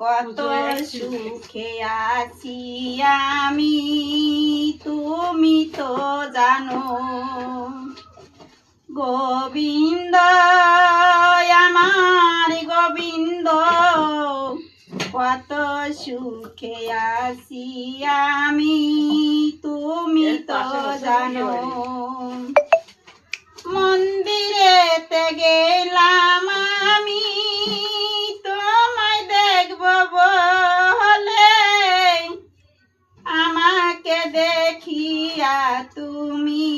কত সুখে আছি আমি, তুমি তো জানো। গোবিন্দ আমার গোবিন্দ, কত সুখে আছি আমি, তুমি তো জানো। মন্দিরেতে গেলাম আমি তোমায় দেখব বলে, আমাকে দেখিয়া তুমি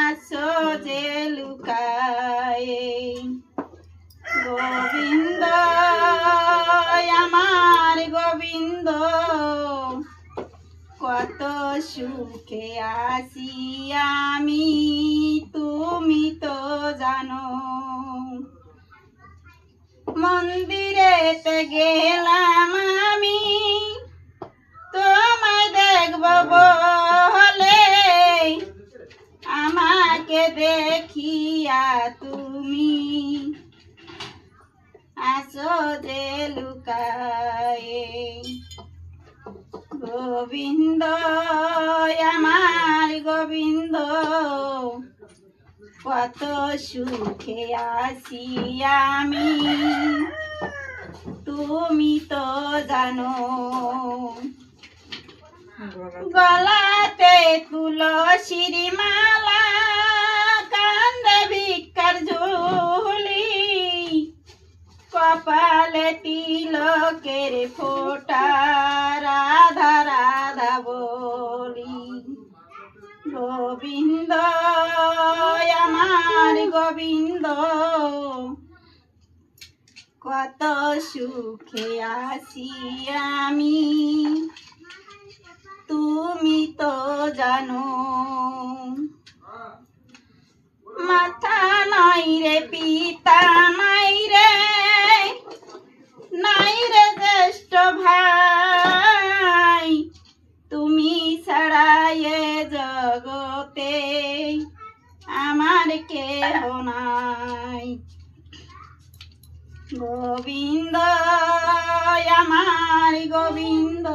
আসো যে লুকায়ে। গোবিন্দ আমার গোবিন্দ, কত সুখে আছি আমি, তুমি তো জানো। মন্দিরেতে গেলাম আমি তোমায় দেখব বলে, আমাকে দেখিয়া তুমি আসো যে লুকায়ে। গোবিন্দ আমার গোবিন্দ, কত সুখে আছি আমি, তুমি তো জানো। গলাতে তুলসীর মালা, কান্দে ভিক্ষার ঝুলি, কপালে তিলকের ফোঁটা, রাধা রাধা বলি। গোবিন্দ আমার গোবিন্দ, কত সুখে আছি আমি, তুমি তো জানো। মাথা নাই রে পিতা নাই রে, নাই রে জ্যেষ্ঠ ভাই, তুমি ছাড়া এ জগতে আমার কেহ নাই। গোবিন্দ আমার গোবিন্দ,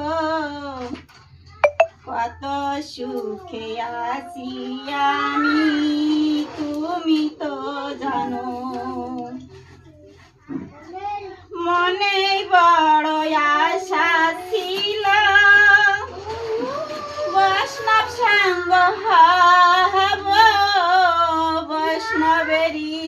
কত সুখে আছি আমি, তুমি তো